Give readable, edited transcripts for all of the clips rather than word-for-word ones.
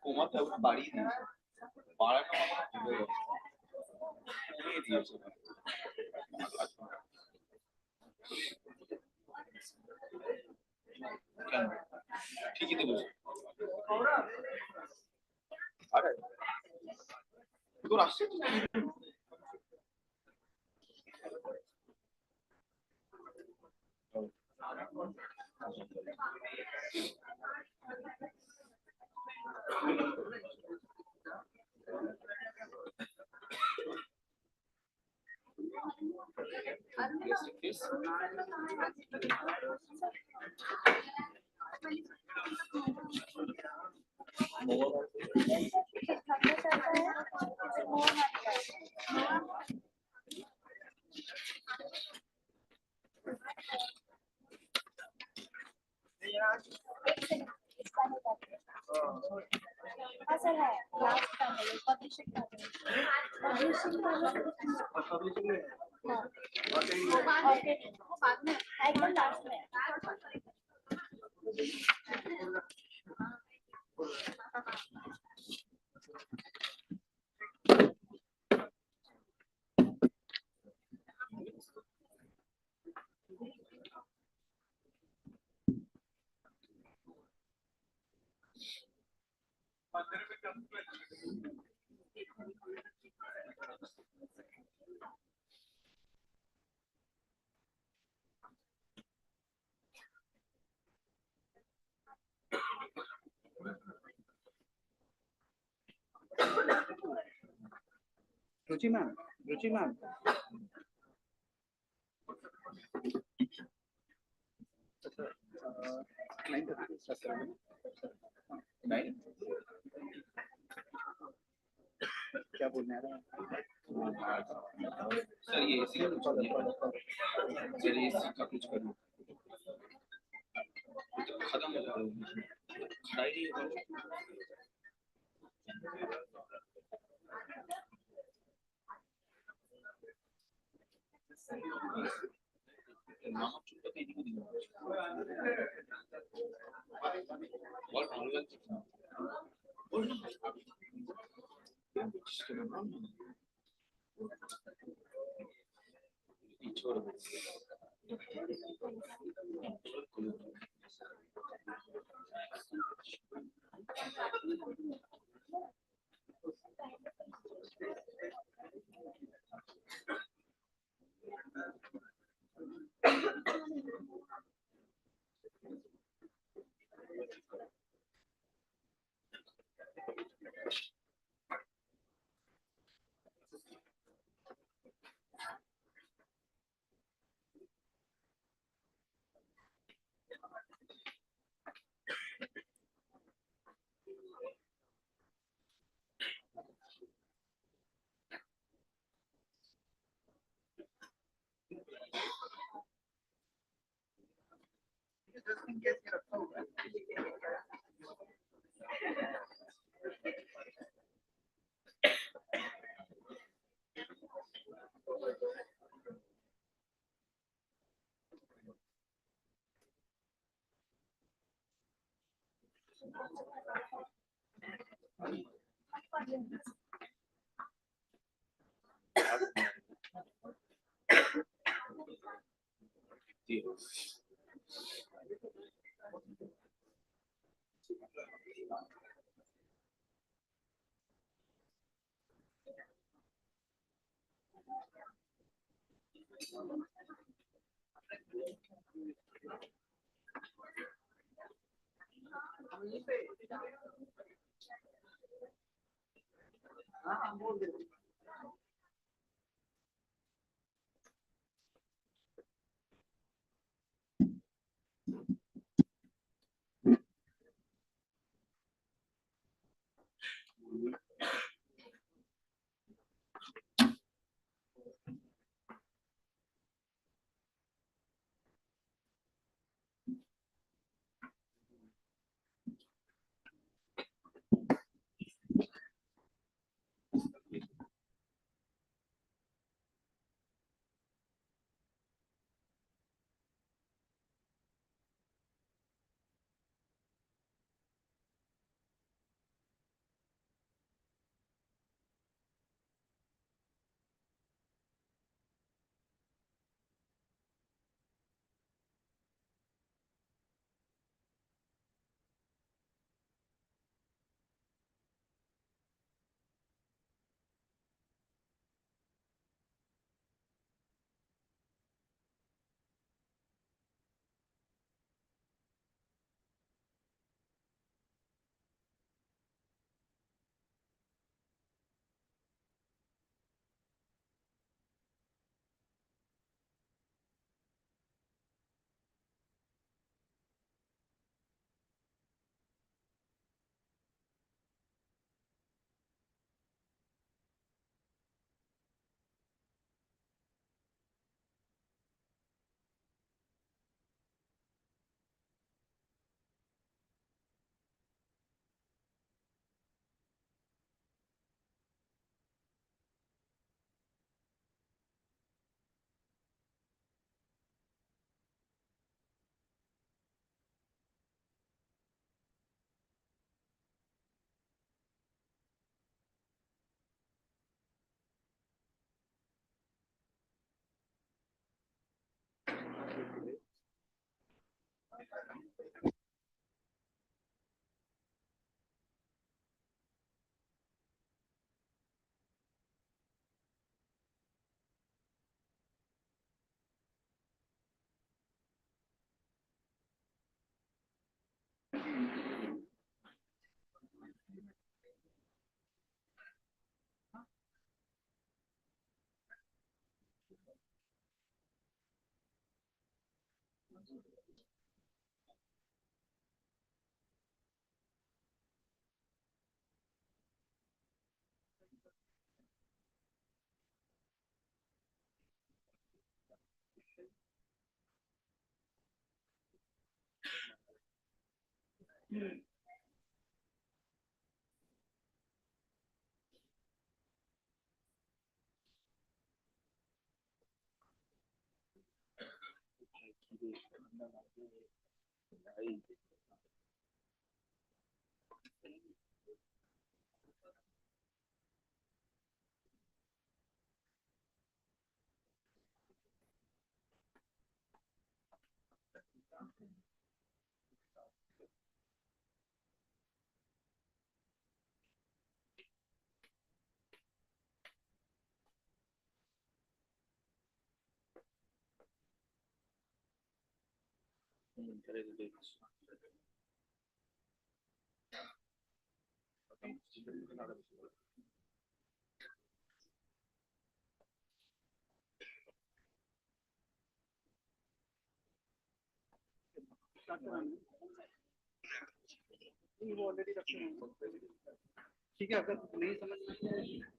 কমাতে বাড়িয়ে দিয়েছে, বাড়ানো কমিয়ে দিয়েছে। ঠিকই তো বলছি। আরে তোর আসছে हाँ सर है लास्ट का है पब्लिशिंग का ओके वो बाद में एकदम लास्ट में रुचि मैम क्लाइंट क्या बोलने आ रहा है सर? ये इसी का कुछ करना खत्म हो जाएगा, खड़ा ही नहीं होगा। नाम चुपता तो इनको दिया बहुत भालो লাগছে छोड़ वो ऑलरेडी रखे हैं। ठीक है, अगर नहीं समझ में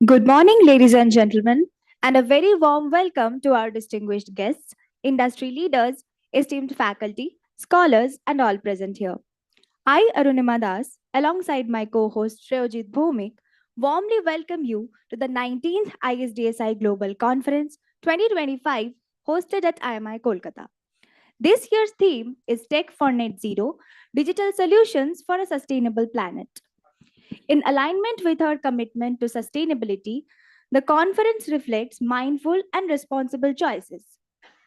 Good morning, ladies and gentlemen, and a very warm welcome to our distinguished guests, industry leaders, esteemed faculty, scholars, and all present here. I, Arunima Das, alongside my co host Shreyojit Bhomik, warmly welcome you to the 19th ISDSI Global Conference 2025 hosted at IMI Kolkata. This year's theme is Tech for Net Zero Digital Solutions for a Sustainable Planet. In alignment with our commitment to sustainability, the conference reflects mindful and responsible choices.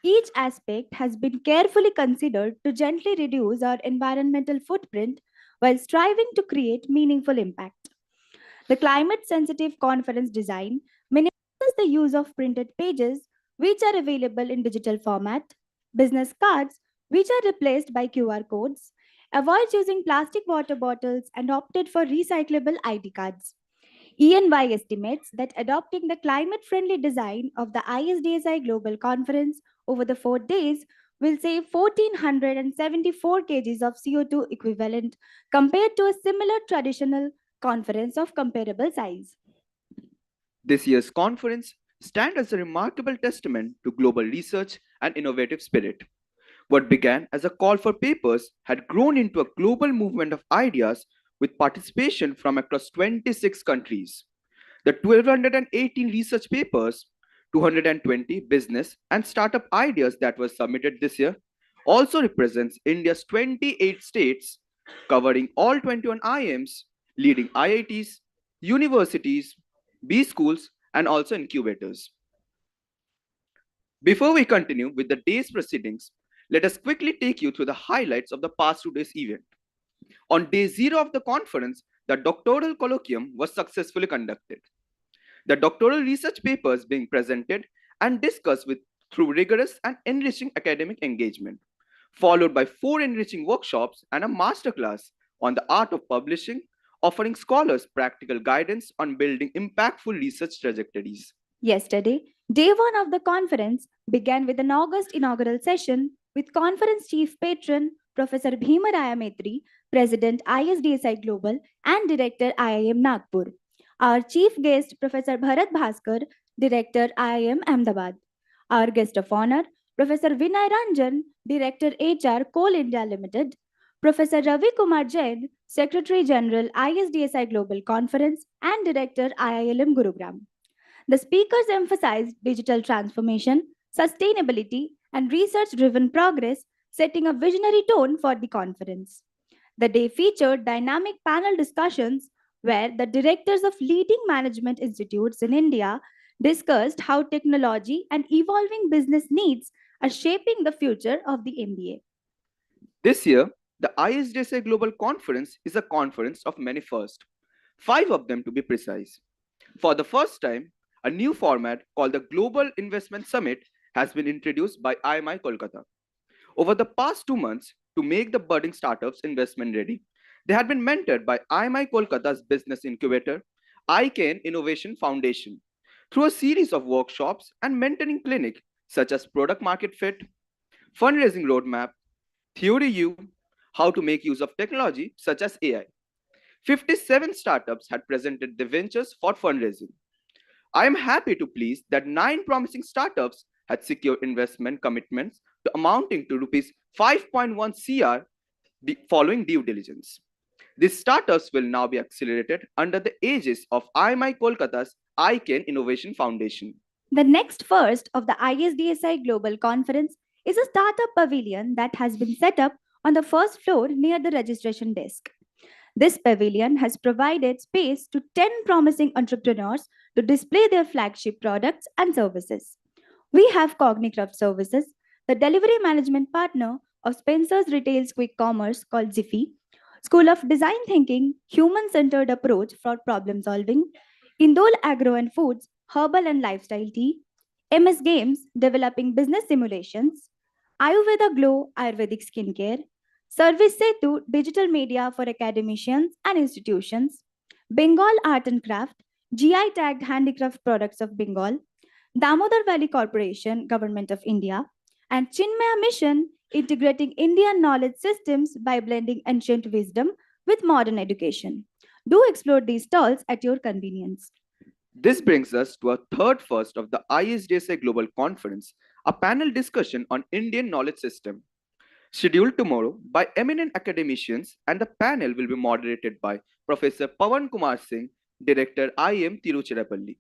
Each aspect has been carefully considered to gently reduce our environmental footprint while striving to create meaningful impact. The climate sensitive conference design minimizes the use of printed pages, which are available in digital format, business cards, which are replaced by QR codes, avoids using plastic water bottles, and opted for recyclable ID cards. ENY estimates that adopting the climate friendly design of the ISDSI Global Conference over the 4 days will save 1,474 kgs of CO2 equivalent compared to a similar traditional conference of comparable size. This year's conference stands as a remarkable testament to global research and innovative spirit. What began as a call for papers had grown into a global movement of ideas with participation from across 26 countries. The 1,218 research papers, 220 business and startup ideas that were submitted this year also represents India's 28 states, covering all 21 IIMs, leading IITs, universities, B schools, and also incubators. Before we continue with the day's proceedings, let us quickly take you through the highlights of the past 2 days' event. On day 0 of the conference, the doctoral colloquium was successfully conducted. The doctoral research papers being presented and discussed through rigorous and enriching academic engagement, followed by 4 enriching workshops and a masterclass on the art of publishing, offering scholars practical guidance on building impactful research trajectories. Yesterday, day 1 of the conference began with an August inaugural session with conference chief patron Professor Bhimaraya Maitri, President ISDSI Global and Director IIM Nagpur. Our chief guest Professor Bharat Bhaskar, Director IIM Ahmedabad. Our guest of honor Professor Vinay Ranjan, Director HR Coal India Limited. Professor Ravi Kumar Jain, Secretary General ISDSI Global Conference and Director IILM Gurugram. The speakers emphasized digital transformation, sustainability, and research driven progress, setting a visionary tone for the conference. The day featured dynamic panel discussions where the directors of leading management institutes in India discussed how technology and evolving business needs are shaping the future of the MBA. This year, the ISDSI Global Conference is a conference of many firsts, 5 of them to be precise. For the first time, a new format called the Global Investment Summit has been introduced by IMI Kolkata. Over the past 2 months, to make the budding startups investment ready, they had been mentored by IMI Kolkata's business incubator, ICANN Innovation Foundation, through a series of workshops and mentoring clinics such as product market fit, fundraising roadmap, theory U, how to make use of technology such as AI. 57 startups had presented their ventures for fundraising. I am happy to please that 9 promising startups had secured investment commitments amounting to rupees 5.1 crore following due diligence. These startups will now be accelerated under the aegis of IMI Kolkata's ICANN Innovation Foundation. The next first of the ISDSI Global Conference is a startup pavilion that has been set up on the first floor near the registration desk. This pavilion has provided space to 10 promising entrepreneurs to display their flagship products and services. We have Cognicraft Services, the delivery management partner of Spencer's Retail's Quick Commerce called Ziffy, School of Design Thinking, Human Centered Approach for Problem Solving, Indole Agro and Foods, Herbal and Lifestyle Tea, MS Games, Developing Business Simulations, Ayurveda Glow, Ayurvedic Skincare, Service Setu, Digital Media for Academicians and Institutions, Bengal Art and Craft, GI tagged handicraft products of Bengal, Damodar Valley Corporation, Government of India, and Chinmaya Mission, integrating Indian knowledge systems by blending ancient wisdom with modern education. Do explore these stalls at your convenience. This brings us to our third first of the ISDSI Global Conference, a panel discussion on Indian knowledge system. Scheduled tomorrow by eminent academicians, and the panel will be moderated by Professor Pawan Kumar Singh, Director IIM Tiruchirappalli.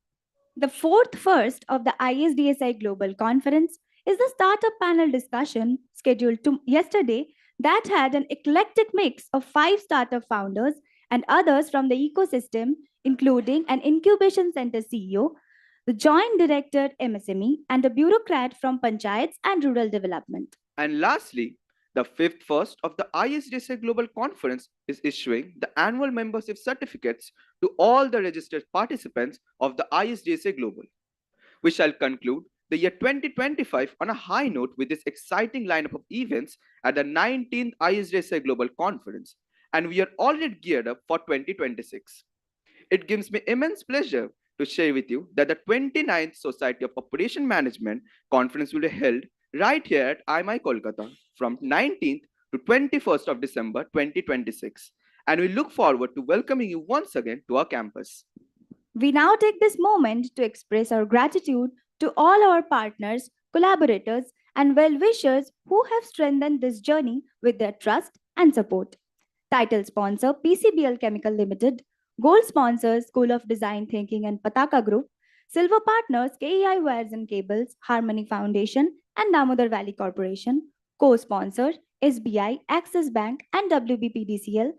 The fourth first of the ISDSI Global Conference is the startup panel discussion scheduled to yesterday that had an eclectic mix of 5 startup founders and others from the ecosystem, including an incubation center CEO, the joint director MSME, and a bureaucrat from Panchayats and Rural Development. And lastly, the fifth first of the ISDSI Global Conference is issuing the annual membership certificates to all the registered participants of the ISDSI Global. We shall conclude the year 2025 on a high note with this exciting lineup of events at the 19th ISDSI Global Conference, and we are already geared up for 2026. It gives me immense pleasure to share with you that the 29th Society of Operation Management Conference will be held right here at IMI Kolkata from 19th to 21st of December 2026. And we look forward to welcoming you once again to our campus. We now take this moment to express our gratitude to all our partners, collaborators, and well-wishers who have strengthened this journey with their trust and support. Title sponsor PCBL Chemical Limited, gold sponsors School of Design Thinking and Pataka Group, silver partners KEI Wires and Cables, Harmony Foundation, and Damodar Valley Corporation, Co-sponsor SBI, Axis Bank and WBPDCL.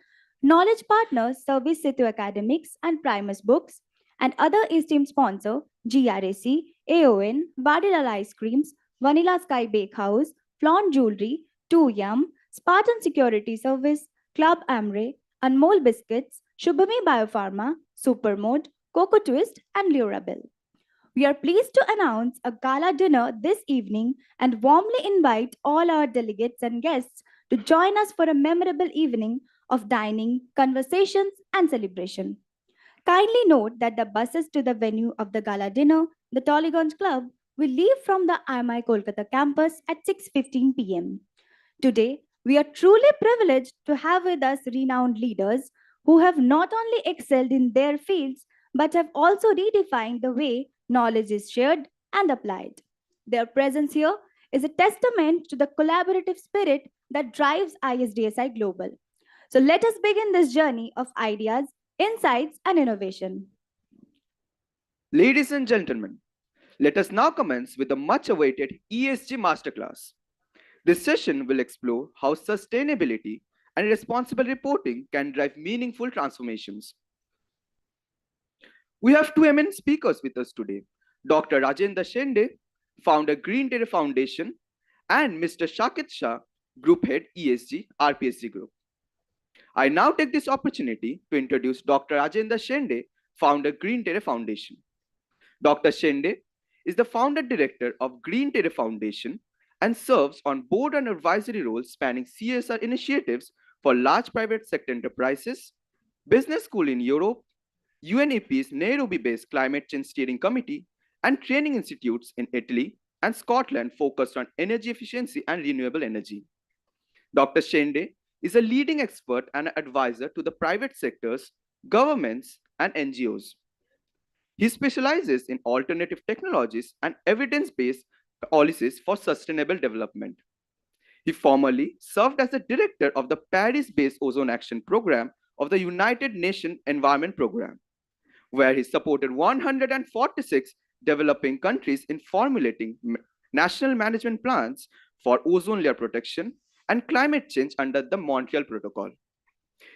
Knowledge partner Service Setu Academics and Primus Books. And other esteemed sponsor GRAC, AON, Vadilal Ice Creams, Vanilla Sky Bakehouse, Flaunt Jewelry, 2Yum, Spartan Security Service, Club Amre, Anmol Biscuits, Shubhami Biopharma, Supermode, Coco Twist, and Lurabel. We are pleased to announce a gala dinner this evening and warmly invite all our delegates and guests to join us for a memorable evening of dining, conversations, and celebration. Kindly note that the buses to the venue of the gala dinner, the Tollygonj Club, will leave from the IMI Kolkata campus at 6:15 p.m. Today, we are truly privileged to have with us renowned leaders who have not only excelled in their fields but have also redefined the way knowledge is shared and applied. Their presence here is a testament to the collaborative spirit that drives ISDSI Global. So let us begin this journey of ideas, insights, and innovation. Ladies and gentlemen, let us now commence with the much awaited ESG Masterclass. This session will explore how sustainability and responsible reporting can drive meaningful transformations. We have two eminent speakers with us today, Dr. Rajendra Shende, founder Green Data Foundation, and Mr. Shakit Shah, Group Head ESG RPSG Group. I now take this opportunity to introduce Dr. Rajendra Shende, founder Green Data Foundation. Dr. Shende is the founder director of Green Data Foundation and serves on board and advisory roles spanning CSR initiatives for large private sector enterprises, business school in Europe, UNEP's Nairobi-based Climate Change Steering Committee, and training institutes in Italy and Scotland focused on energy efficiency and renewable energy. Dr. Shende is a leading expert and advisor to the private sectors, governments, and NGOs. He specializes in alternative technologies and evidence-based policies for sustainable development. He formerly served as the director of the Paris-based Ozone Action Program of the United Nations Environment Program, where he supported 146 developing countries in formulating national management plans for ozone layer protection and climate change under the Montreal Protocol.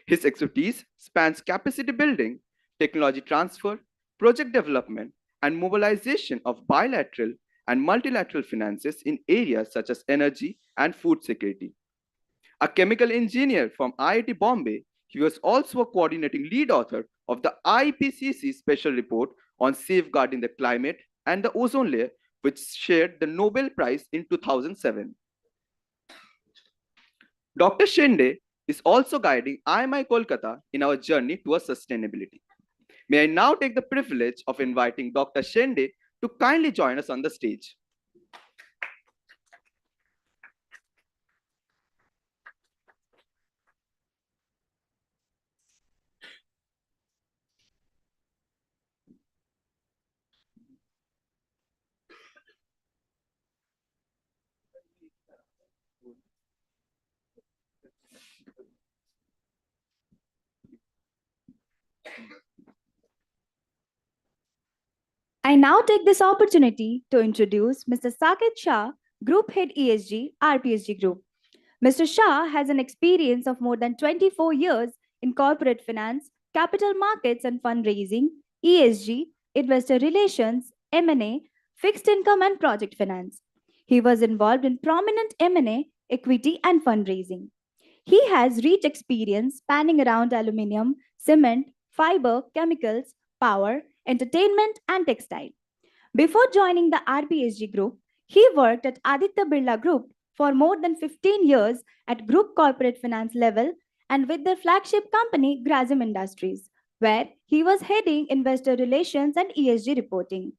His expertise spans capacity building, technology transfer, project development, and mobilization of bilateral and multilateral finances in areas such as energy and food security. A chemical engineer from IIT Bombay, he was also a coordinating lead author of the IPCC Special Report on Safeguarding the Climate and the Ozone Layer, which shared the Nobel Prize in 2007. Dr. Shende is also guiding IMI Kolkata in our journey towards sustainability. May I now take the privilege of inviting Dr. Shende to kindly join us on the stage. I now take this opportunity to introduce Mr. Saket Shah, Group Head ESG, RPSG Group. Mr. Shah has an experience of more than 24 years in corporate finance, capital markets and fundraising, ESG, investor relations, M&A, fixed income and project finance. He was involved in prominent M&A, equity and fundraising. He has rich experience spanning around aluminium, cement, fiber, chemicals, power, entertainment, and textile. Before joining the RPSG Group, he worked at Aditya Birla Group for more than 15 years at group corporate finance level and with their flagship company, Grasim Industries, where he was heading investor relations and ESG reporting.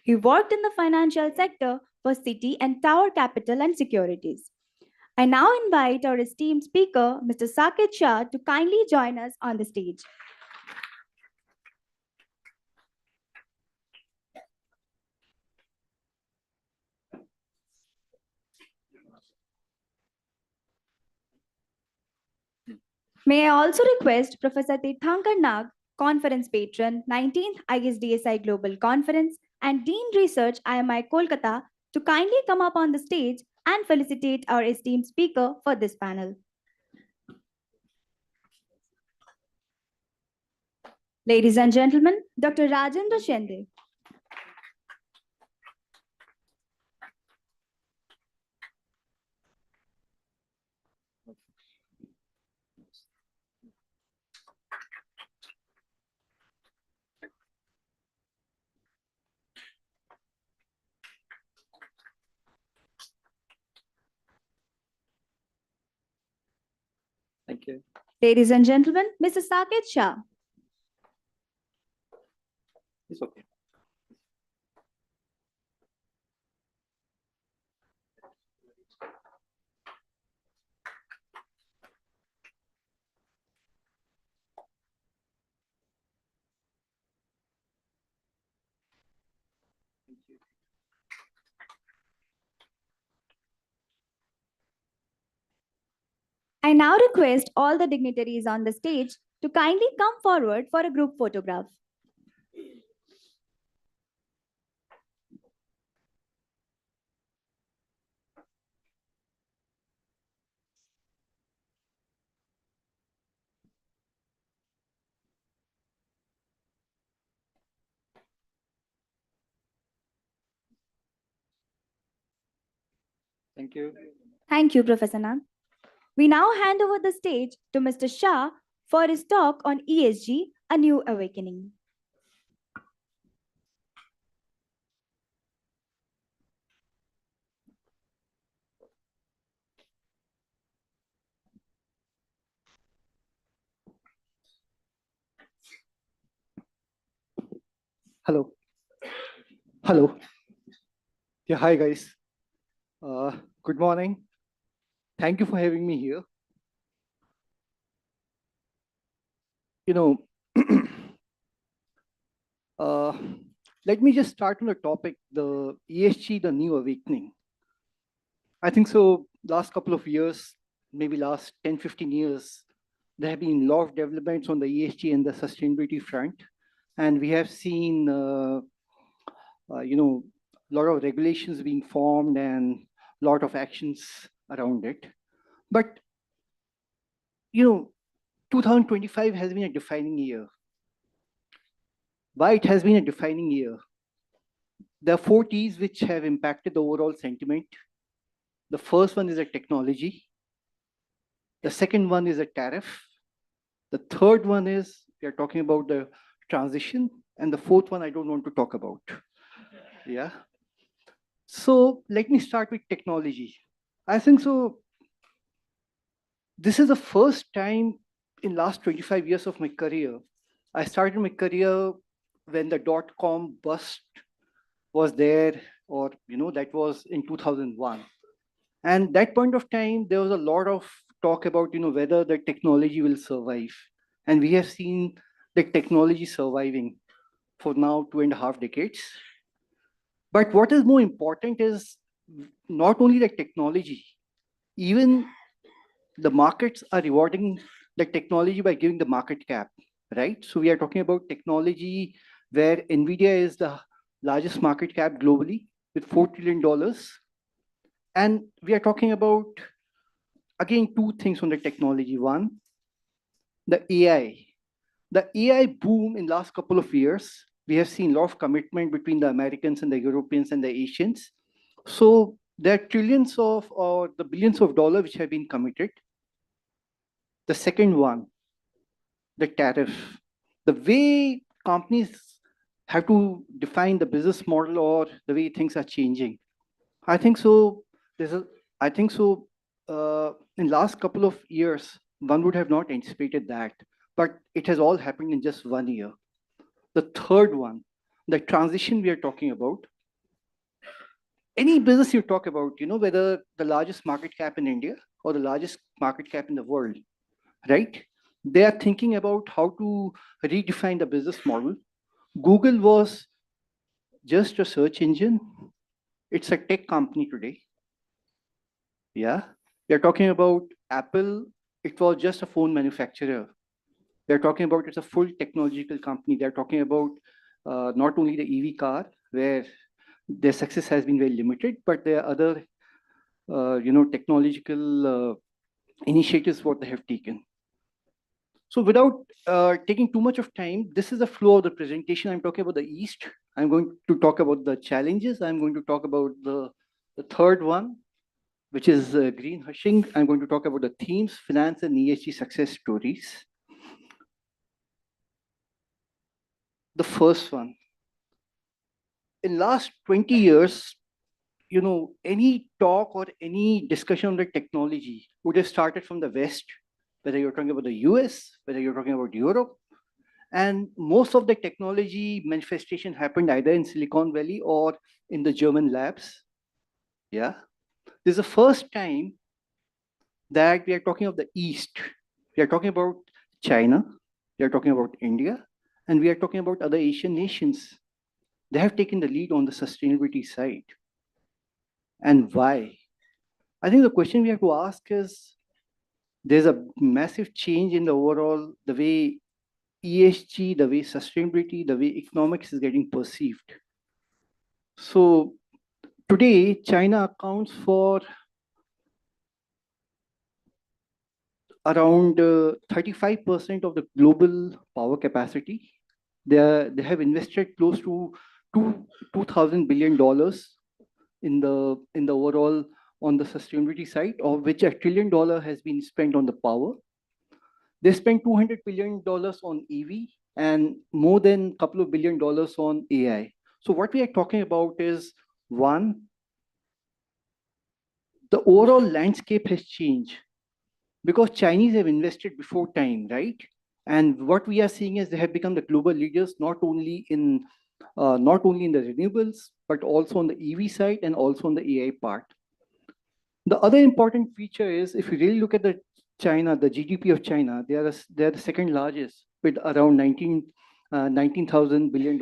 He worked in the financial sector for Citi and Tower Capital and Securities. I now invite our esteemed speaker, Mr. Saket Shah, to kindly join us on the stage. May I also request Professor Tirthankar Nag, Conference Patron, 19th ISDSI Global Conference and Dean Research IMI Kolkata to kindly come up on the stage and felicitate our esteemed speaker for this panel. Ladies and gentlemen, Dr. Rajendra Shende. Thank you. Ladies and gentlemen, Mr. Saket Shah. It's okay. I now request all the dignitaries on the stage to kindly come forward for a group photograph. Thank you. Thank you, Professor Nag. We now hand over the stage to Mr. Shah for his talk on ESG, A New Awakening. Hello. Hello. Yeah, hi guys. Good morning. Thank you for having me here. You know, uh, let me just start on the topic, the ESG, the new awakening. I think so, last couple of years, maybe last 10, 15 years, there have been a lot of developments on the ESG and the sustainability front. And we have seen, a lot of regulations being formed and a lot of actions around it. But, 2025 has been a defining year. Why it has been a defining year? There are 4 T's which have impacted the overall sentiment. The first one is a technology. The second one is a tariff. The third one is we are talking about the transition. And the fourth one I don't want to talk about. Yeah. So let me start with technology. I think so. This is the first time in last 25 years of my career. I started my career when the dot-com bust was there, or that was in 2001. And that point of time, there was a lot of talk about whether the technology will survive. And we have seen the technology surviving for now 2.5 decades. But what is more important is not only the technology, even the markets are rewarding the technology by giving the market cap, right? So we are talking about technology where NVIDIA is the largest market cap globally with $4 trillion. And we are talking about, again, 2 things on the technology. One, the AI. The AI boom in last couple of years, we have seen a lot of commitment between the Americans and the Europeans and the Asians. So there are trillions of, or the billions of dollars which have been committed. The second one, the tariff. The way companies have to define the business model or the way things are changing. I think so. In last couple of years, one would have not anticipated that, but it has all happened in just 1 year. The third one, the transition we are talking about. Any business you talk about, whether the largest market cap in India or the largest market cap in the world, right? They are thinking about how to redefine the business model. Google was just a search engine. It's a tech company today. Yeah. We are talking about Apple. It was just a phone manufacturer. They're talking about it's a full technological company. They're talking about not only the EV car, where their success has been very limited, but there are other technological initiatives what they have taken. So without taking too much of time, this is the flow of the presentation. I'm talking about the East. I'm going to talk about the challenges. I'm going to talk about the third one, which is green hushing. I'm going to talk about the themes, finance and ESG success stories. The first one. In last 20 years, any talk or any discussion on the technology would have started from the West, whether you're talking about the US, whether you're talking about Europe. And most of the technology manifestation happened either in Silicon Valley or in the German labs. Yeah. This is the first time that we are talking of the East. We are talking about China, we are talking about India, and we are talking about other Asian nations. They have taken the lead on the sustainability side. And why? I think the question we have to ask is, there's a massive change in the overall, the way ESG, the way sustainability, the way economics is getting perceived. So today, China accounts for around 35% of the global power capacity. They have invested close to $2,000 billion in the overall on the sustainability side, of which $1 trillion has been spent on the power. They spent $200 billion on EV and more than a couple of $billion on AI. So what we are talking about is, one, the overall landscape has changed because Chinese have invested before time, right? And what we are seeing is they have become the global leaders, not only in the renewables, but also on the EV side and also on the AI part. The other important feature is, if you really look at the GDP of China, they are the second largest with around $19,000 billion,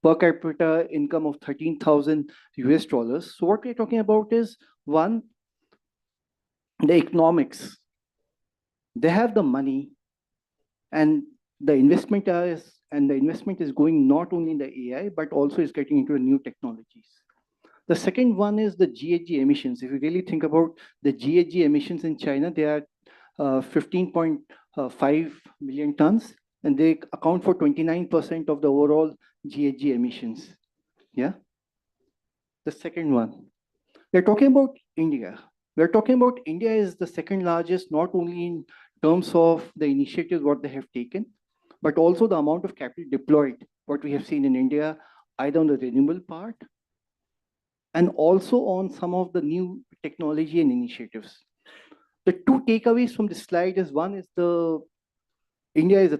per capita income of 13,000 US dollars. So what we're talking about is, one, the economics. They have the money, and the investment is going not only in the AI, but also is getting into the new technologies. The second one is the GHG emissions. If you really think about the GHG emissions in China, they are 15.5 million tons, and they account for 29% of the overall GHG emissions. Yeah. The second one, we're talking about India. We're talking about India is the second largest, not only in terms of the initiatives what they have taken, but also the amount of capital deployed, what we have seen in India, either on the renewable part and also on some of the new technology and initiatives. The two takeaways from this slide is, one is India is the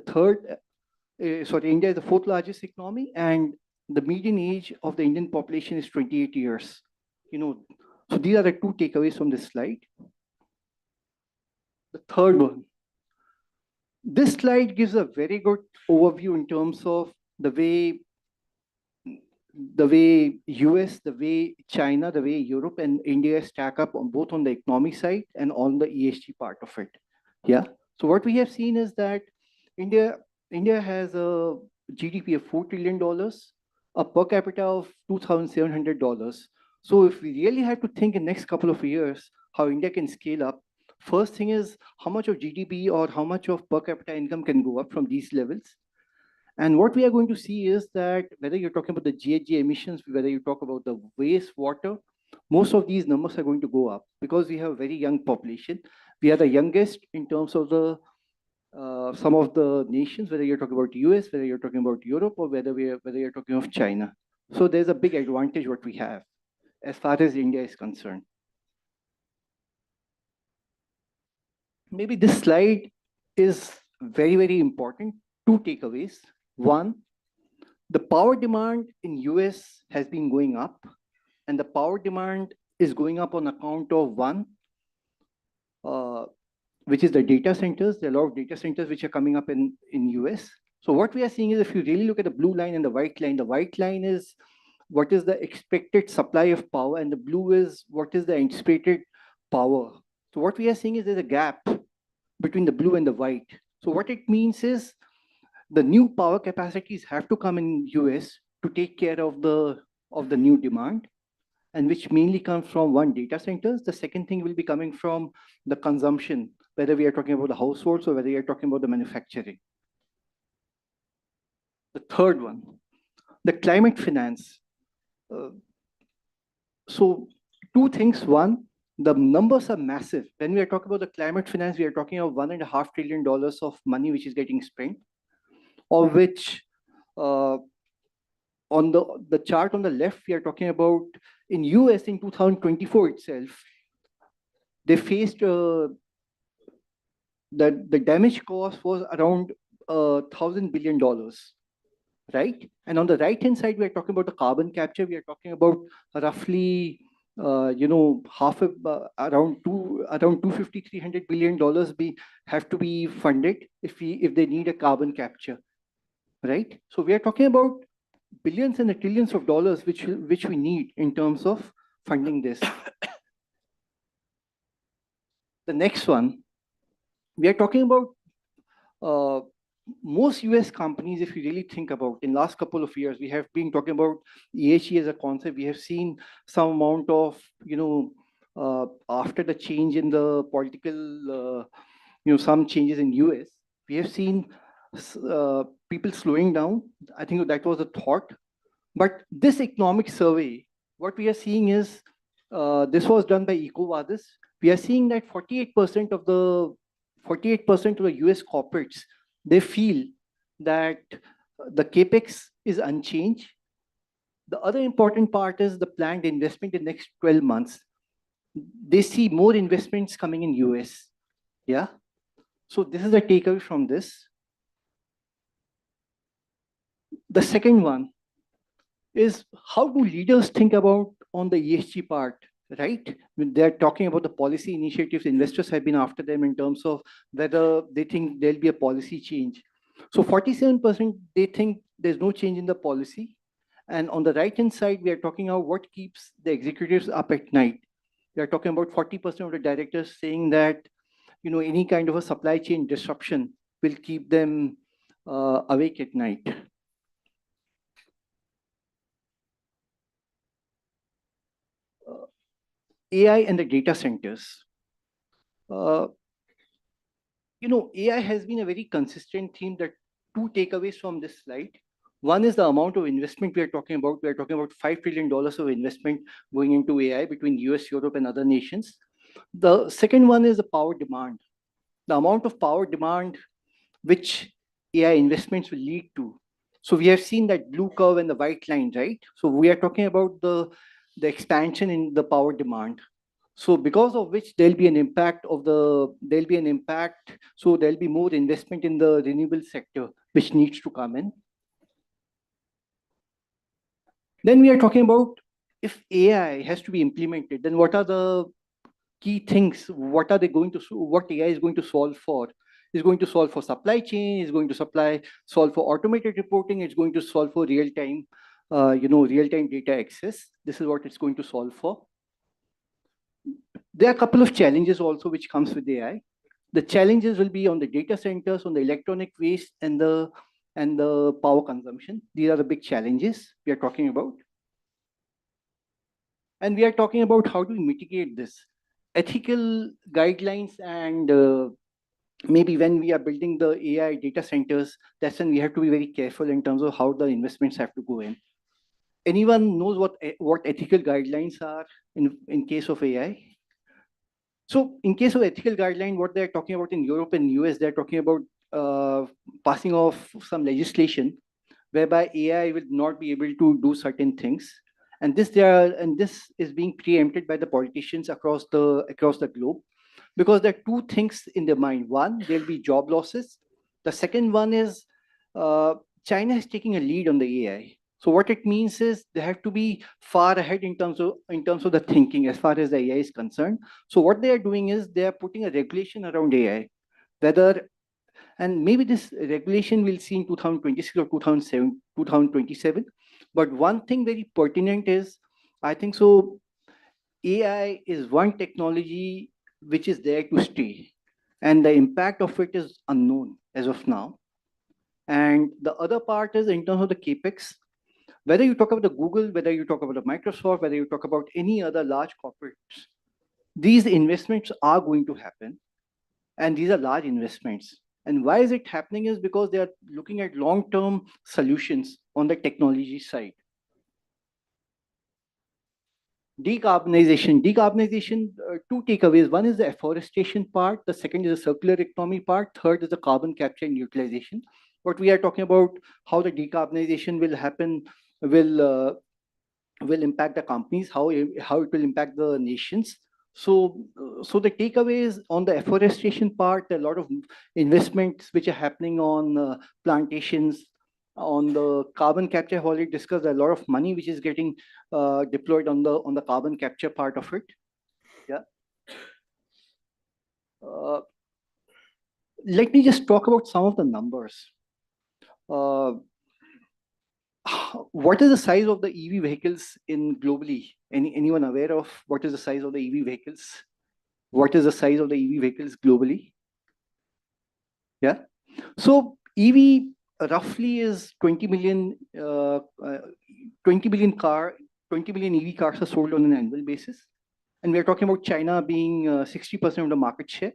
fourth largest economy, and the median age of the Indian population is 28 years. So these are the two takeaways from this slide. The third one. This slide gives a very good overview in terms of the way US, the way China, the way Europe and India stack up on both on the economic side and on the ESG part of it. Yeah. So what we have seen is that India has a GDP of $4 trillion, a per capita of $2,700. So if we really have to think in next couple of years how India can scale up, first thing is how much of GDP or how much of per capita income can go up from these levels. And what we are going to see is that whether you're talking about the GHG emissions, whether you talk about the wastewater, most of these numbers are going to go up because we have a very young population. We are the youngest in terms of the some of the nations, whether you're talking about US, whether you're talking about Europe, or whether you're talking of China. So there's a big advantage what we have as far as India is concerned. Maybe this slide is very, very important. Two takeaways. One, the power demand in US has been going up, and the power demand is going up on account of one, which is the data centers. There are a lot of data centers which are coming up in US. So what we are seeing is, if you really look at the blue line and the white line is what is the expected supply of power, and the blue is what is the anticipated power. So what we are seeing is there's a gap between the blue and the white. So what it means is the new power capacities have to come in US to take care of the new demand. and which mainly comes from one, data centers. The second thing will be coming from the consumption, whether we are talking about the households or whether we are talking about the manufacturing. The third one, the climate finance. So two things. One, the numbers are massive. When we are talking about the climate finance, we are talking about $1.5 trillion of money which is getting spent, of which on the chart on the left, we are talking about in US in 2024 itself, they faced the damage cost was around $1,000 billion, right? And on the right hand side, we are talking about the carbon capture. We are talking about roughly half of around 250 $300 billion have to be funded if they need a carbon capture, right? So we are talking about billions and the trillions of dollars which we need in terms of funding this. The next one, we are talking about most US companies. If you really think about in last couple of years, we have been talking about ESG as a concept. We have seen some amount of after the change in the political some changes in US, we have seen people slowing down. I think that was a thought. But this economic survey, what we are seeing is this was done by EcoVadis. We are seeing that 48% of the US corporates, they feel that the capex is unchanged. The other important part is the planned investment in the next 12 months. They see more investments coming in US. Yeah. So this is the takeaway from this. The second one is how do leaders think about on the ESG part, right? When they're talking about the policy initiatives, investors have been after them in terms of whether they think there'll be a policy change. So 47% they think there's no change in the policy. And on the right-hand side, we are talking about what keeps the executives up at night. We are talking about 40% of the directors saying that any kind of a supply chain disruption will keep them awake at night. AI and the data centers. AI has been a very consistent theme. That two takeaways from this slide. One is the amount of investment we are talking about. We are talking about $5 trillion of investment going into AI between US, Europe, and other nations. The second one is the power demand. The amount of power demand which AI investments will lead to. So we have seen that blue curve and the white line, right? So we are talking about the expansion in the power demand. So because of which there'll be an impact. So there'll be more investment in the renewable sector, which needs to come in. Then we are talking about if AI has to be implemented, then what are the key things? What AI is going to solve for? It's going to solve for supply chain, it's going to solve for automated reporting, it's going to solve for real-time data access. This is what it's going to solve for. There are a couple of challenges also which comes with AI. The challenges will be on the data centers, on the electronic waste, and the power consumption. These are the big challenges we are talking about. And we are talking about how to mitigate this. Ethical guidelines and maybe when we are building the AI data centers, that's when we have to be very careful in terms of how the investments have to go in. Anyone knows what ethical guidelines are in case of AI? So in case of ethical guideline, what they're talking about in Europe and US, they're talking about passing off some legislation whereby AI will not be able to do certain things. And this is being preempted by the politicians across the globe, because there are two things in their mind. One, there'll be job losses. The second one is China is taking a lead on the AI. So what it means is they have to be far ahead in terms of the thinking as far as the AI is concerned. So what they are doing is they are putting a regulation around AI, and maybe this regulation we'll see in 2026 or 2027. But one thing very pertinent is, I think so, AI is one technology which is there to stay, and the impact of it is unknown as of now. And the other part is in terms of the capex. Whether you talk about the Google, whether you talk about the Microsoft, whether you talk about any other large corporates, these investments are going to happen, and these are large investments. And why is it happening is because they are looking at long-term solutions on the technology side. Decarbonization, two takeaways. One is the afforestation part, the second is the circular economy part, third is the carbon capture and utilization. What we are talking about, how the decarbonization will happen, will impact the companies, how it will impact the nations. So the takeaway is on the afforestation part, there are a lot of investments which are happening on plantations. On the carbon capture, I've already discussed a lot of money which is getting deployed on the carbon capture part of it. Yeah. Let me just talk about some of the numbers. What is the size of the EV vehicles in globally? Anyone aware of what is the size of the EV vehicles? What is the size of the EV vehicles globally? Yeah. So EV roughly is 20 million 20 million EV cars are sold on an annual basis. And we are talking about China being 60% of the market share.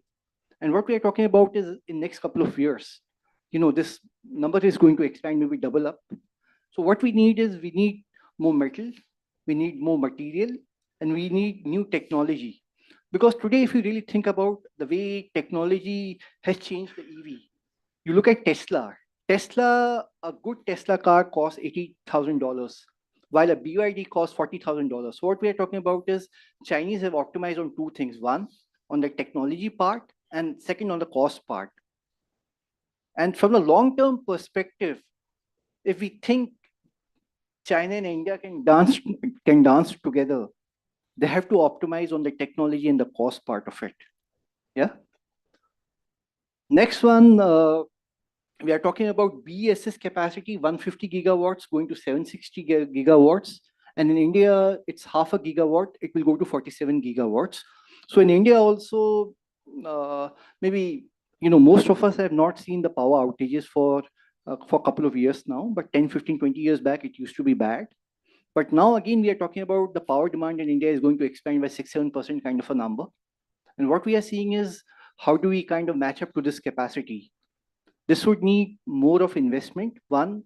And what we are talking about is in next couple of years, this number is going to expand, maybe double up. So what we need is we need more metal, we need more material, and we need new technology. Because today, if you really think about the way technology has changed the EV, you look at Tesla. A good Tesla car costs $80,000, while a BYD costs $40,000. So what we are talking about is Chinese have optimized on two things. One, on the technology part, and second, on the cost part. And from a long-term perspective, if we think China and India can dance together, they have to optimize on the technology and the cost part of it. Yeah. Next one, we are talking about BESS capacity, 150 gigawatts going to 760 gigawatts. And in India, it's half a gigawatt. It will go to 47 gigawatts. So in India also, maybe, most of us have not seen the power outages for a couple of years now, but 10, 15, 20 years back, it used to be bad. But now again, we are talking about the power demand in India is going to expand by 6-7% kind of a number. And what we are seeing is how do we kind of match up to this capacity? This would need more of investment. One,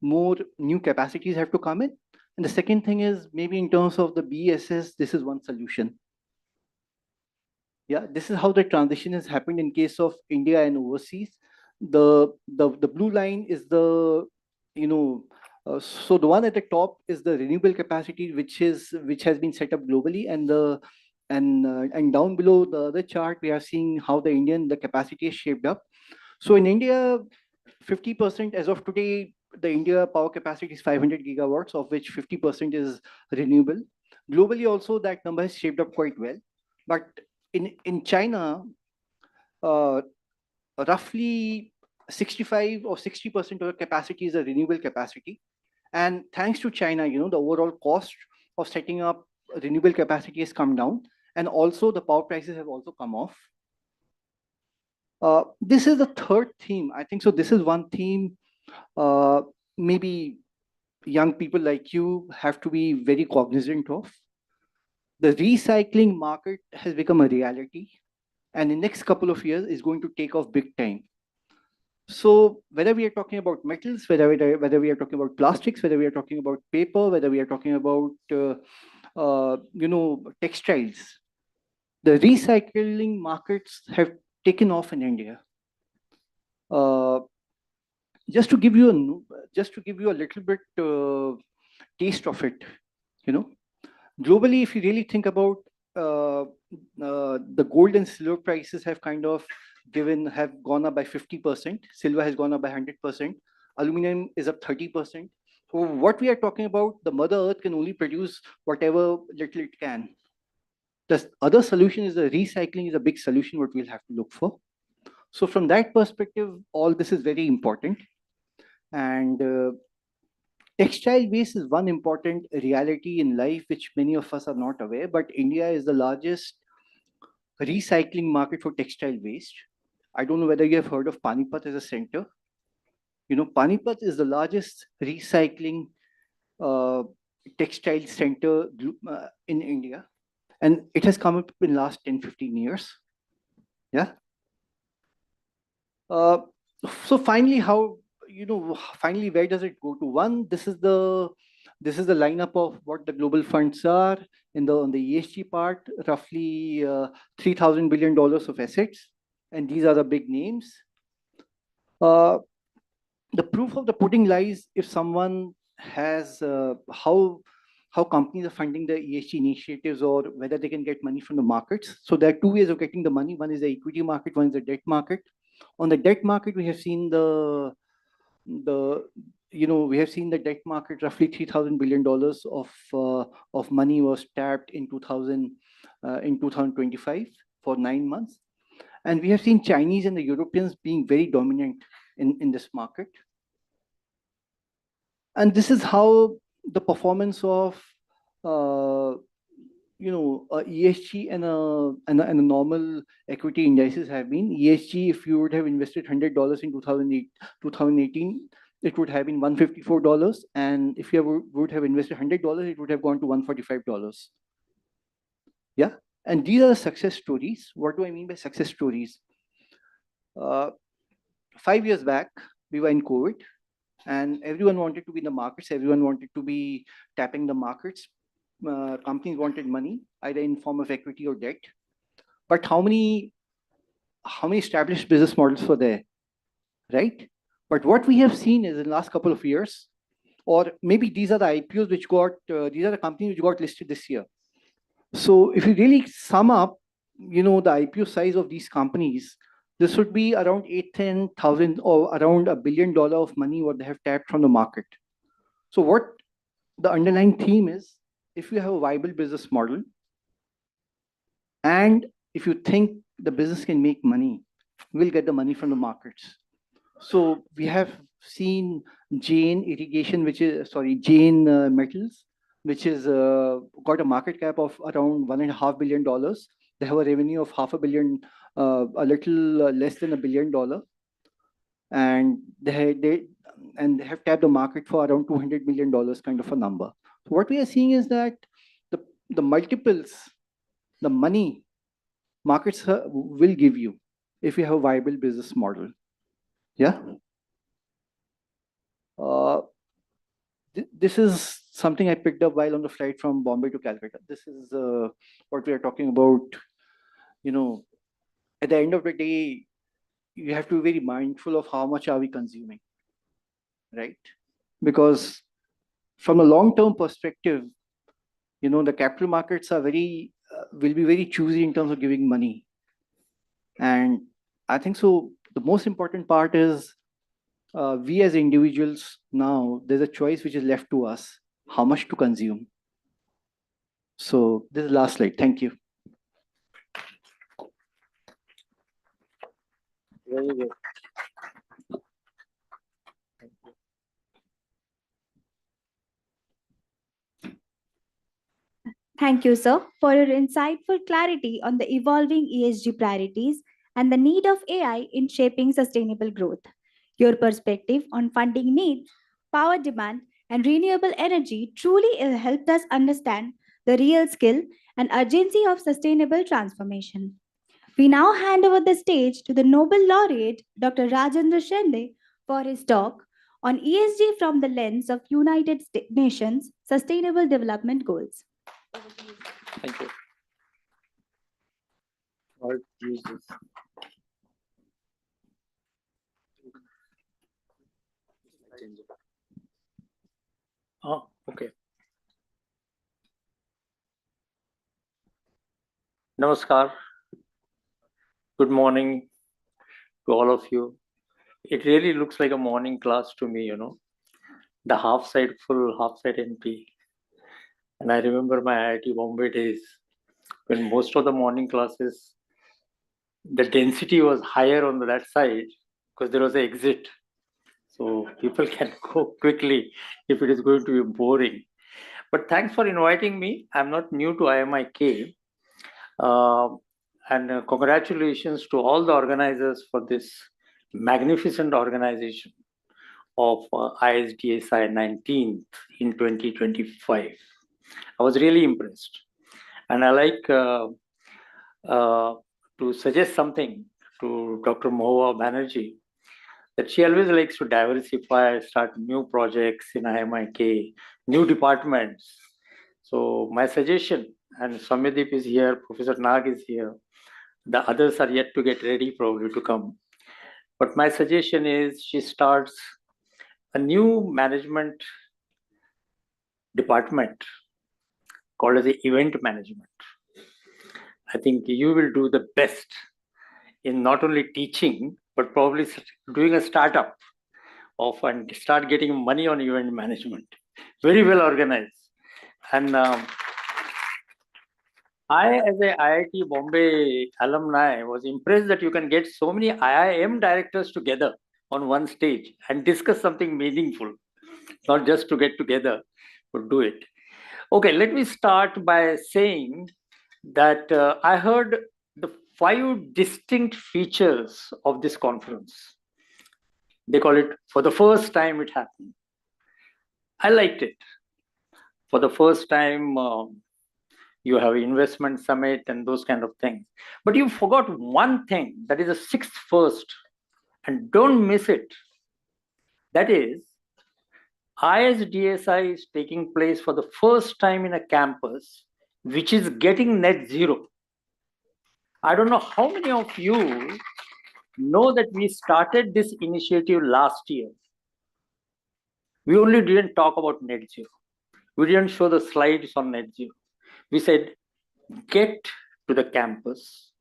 more new capacities have to come in. And the second thing is maybe in terms of the BESS, this is one solution. Yeah, this is how the transition has happened in case of India and overseas. The blue line is the, so the one at the top is the renewable capacity, which has been set up globally, and down below the other chart, we are seeing how the capacity is shaped up. So in India, 50% as of today, the India power capacity is 500 gigawatts, of which 50% is renewable. Globally also, that number has shaped up quite well. But in China, roughly 65 or 60% of the capacity is a renewable capacity. And thanks to China, the overall cost of setting up renewable capacity has come down. And also the power prices have also come off. This is the third theme. I think so. This is one theme maybe young people like you have to be very cognizant of. The recycling market has become a reality, and in the next couple of years is going to take off big time. So whether we are talking about metals, whether we are talking about plastics, whether we are talking about paper, whether we are talking about textiles, the recycling markets have taken off in India. Just to give you a little bit taste of it, globally, if you really think about the gold and silver prices have kind of gone up by 50%. Silver has gone up by 100%. Aluminum is up 30%. So what we are talking about, the Mother Earth can only produce whatever little it can. The other solution is the recycling is a big solution what we'll have to look for. So from that perspective, all this is very important. And textile waste is one important reality in life, which many of us are not aware, but India is the largest recycling market for textile waste. I don't know whether you have heard of Panipat as a center. Panipat is the largest recycling textile center in India. And it has come up in last 10, 15 years. Yeah. So finally, finally, where does it go to? One, this is the lineup of what the global funds are on the ESG part, roughly $3,000 billion of assets, and these are the big names. The proof of the pudding lies if someone has how companies are funding the ESG initiatives or whether they can get money from the markets. So there are two ways of getting the money. One is the equity market, one is the debt market. On the debt market, we have seen the debt market, roughly $3,000 billion of money was tapped in 2025 for 9 months. And we have seen Chinese and the Europeans being very dominant in this market. And this is how the performance of ESG and a normal equity indices have been. ESG, if you would have invested $100 in 2018, it would have been $154. And if you would have invested $100, it would have gone to $145. Yeah. And these are the success stories. What do I mean by success stories? 5 years back, we were in COVID, and everyone wanted to be in the markets. Everyone wanted to be tapping the markets. Companies wanted money, either in form of equity or debt. But how many established business models were there, right? But what we have seen is in the last couple of years, or maybe these are the IPOs which these are the companies which got listed this year. So if you really sum up, the IPO size of these companies, this would be around 8,000-10,000 or around $1 billion of money what they have tapped from the market. So what the underlying theme is, if you have a viable business model, and if you think the business can make money, we'll get the money from the markets. So we have seen Jain Metals, which is got a market cap of around $1.5 billion. They have a revenue of $500 million, a little less than $1 billion, and they have tapped the market for around $200 million, kind of a number. So what we are seeing is that the multiples, the money markets will give you if you have a viable business model. Yeah. This is something I picked up while on the flight from Bombay to Calcutta. This is what we are talking about. At the end of the day, you have to be very mindful of how much are we consuming, right? Because from a long-term perspective, the capital markets are will be very choosy in terms of giving money. And I think so the most important part is we as individuals now, there's a choice which is left to us, how much to consume. So this is the last slide. Thank you. Very good. Thank you, sir, for your insightful clarity on the evolving ESG priorities and the need of AI in shaping sustainable growth. Your perspective on funding needs, power demand, and renewable energy truly helped us understand the real skill and urgency of sustainable transformation. We now hand over the stage to the Nobel laureate, Dr. Rajendra Shende, for his talk on ESG from the lens of United Nations Sustainable Development Goals. Thank you. I'll use this. Oh, okay. Namaskar. Good morning to all of you. It really looks like a morning class to me, the half side full, half side empty. And I remember my IIT Bombay days when most of the morning classes, the density was higher on that side because there was an exit. So people can go quickly if it is going to be boring. But thanks for inviting me. I'm not new to IMIK. And congratulations to all the organizers for this magnificent organization. of ISDSI 19th in 2025. I was really impressed. And I like to suggest something to Dr. Mohua Banerjee, that she always likes to diversify, start new projects in IMIK, new departments. So my suggestion, and Swamitip is here, Professor Nag is here, the others are yet to get ready probably to come. But my suggestion is she starts a new management department called as the event management. I think you will do the best in not only teaching, but probably doing a startup of and start getting money on event management. Very well organized. And I, as a IIT Bombay alumni, was impressed that you can get so many IIM directors together on one stage and discuss something meaningful, not just to get together, but do it. Okay, let me start by saying that I heard the 5 distinct features of this conference. They call it, for the first time it happened. I liked it. For the first time, you have investment summit and those kind of things. But you forgot one thing, that is the 6th first, and don't miss it. That is, ISDSI is taking place for the first time in a campus which is getting net zero. I don't know how many of you know that we started this initiative last year. We only didn't talk about net zero. We didn't show the slides on net zero. We said, get to the campus,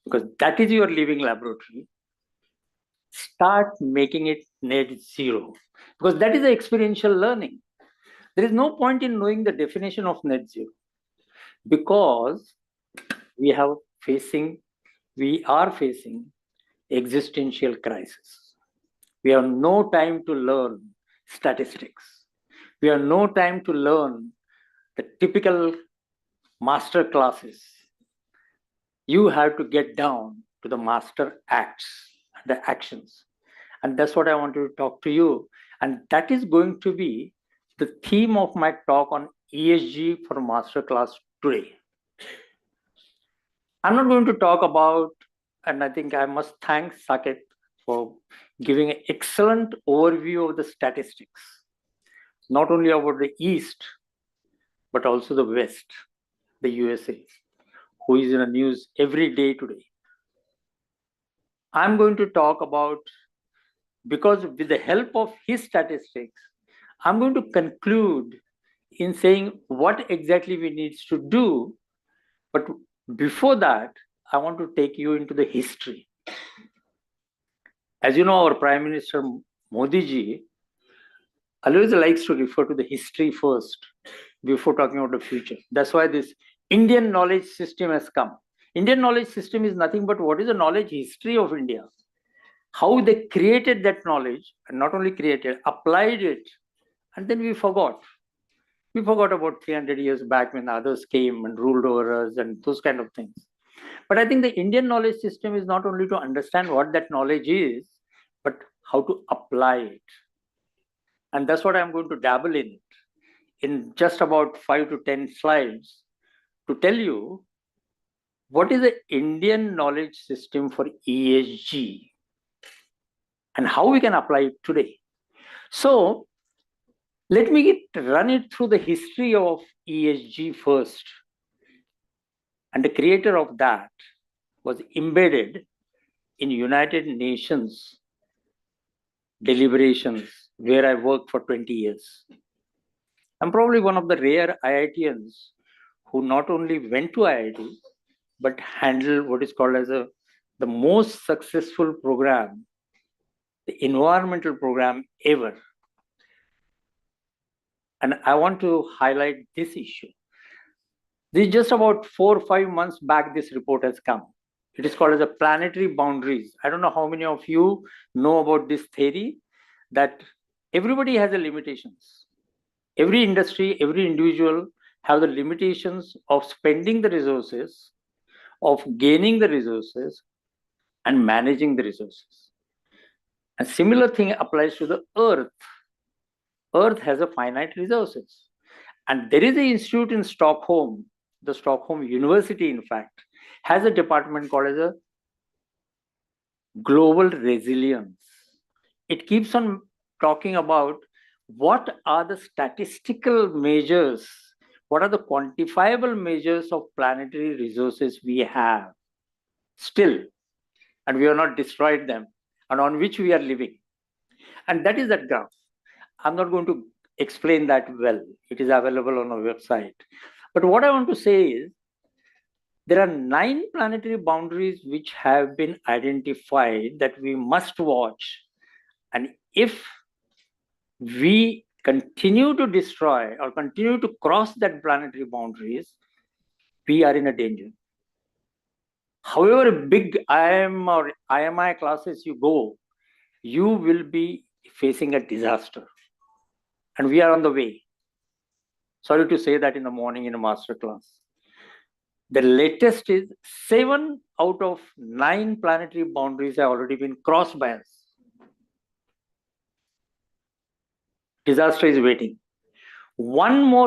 because that is your living laboratory. Start making it net zero, because that is the experiential learning. There is no point in knowing the definition of net zero, because we are facing existential crisis. We have no time to learn statistics. We have no time to learn the typical master classes. You have to get down to the master acts, the actions. And that's what I want to talk to you. And that is going to be the theme of my talk on ESG for masterclass today. I'm not going to talk about, and I think I must thank Saket for giving an excellent overview of the statistics, not only about the East, but also the West, the USA, who is in the news every day today. I'm going to talk about, because with the help of his statistics, I'm going to conclude in saying what exactly we need to do. But before that, I want to take you into the history. As you know, our Prime Minister Modi ji always likes to refer to the history first before talking about the future. That's why this Indian knowledge system has come. Indian knowledge system is nothing but what is the knowledge history of India. How they created that knowledge, and not only created, applied it, and then we forgot. We forgot about 300 years back when others came and ruled over us and those kind of things. But I think the Indian knowledge system is not only to understand what that knowledge is, but how to apply it. And that's what I'm going to dabble in just about 5 to 10 slides, to tell you what is the Indian knowledge system for ESG and how we can apply it today. So let me run it through the history of ESG first. And the creator of that was embedded in United Nations deliberations, where I worked for 20 years. I'm probably one of the rare IITians who not only went to IIT, but handled what is called as the most successful program, the environmental program ever. And I want to highlight this issue. This is just about 4 or 5 months back, this report has come. It is called as a planetary boundaries. I don't know how many of you know about this theory, that everybody has a limitations. Every industry, every individual have the limitations of spending the resources, of gaining the resources, and managing the resources. A similar thing applies to the Earth. Earth has a finite resources. And there is an institute in Stockholm, the Stockholm University, in fact, has a department called as a global resilience. It keeps on talking about what are the statistical measures, what are the quantifiable measures of planetary resources we have still, and we have not destroyed them, and on which we are living. And that is that graph. I'm not going to explain that well. It is available on our website. But what I want to say is, there are 9 planetary boundaries which have been identified that we must watch. And if we continue to destroy or continue to cross that planetary boundaries, we are in a danger. However big IM or IMI classes you go, you will be facing a disaster. And we are on the way. Sorry to say that in the morning in a master class. The latest is 7 out of 9 planetary boundaries have already been crossed by us. Disaster is waiting. One more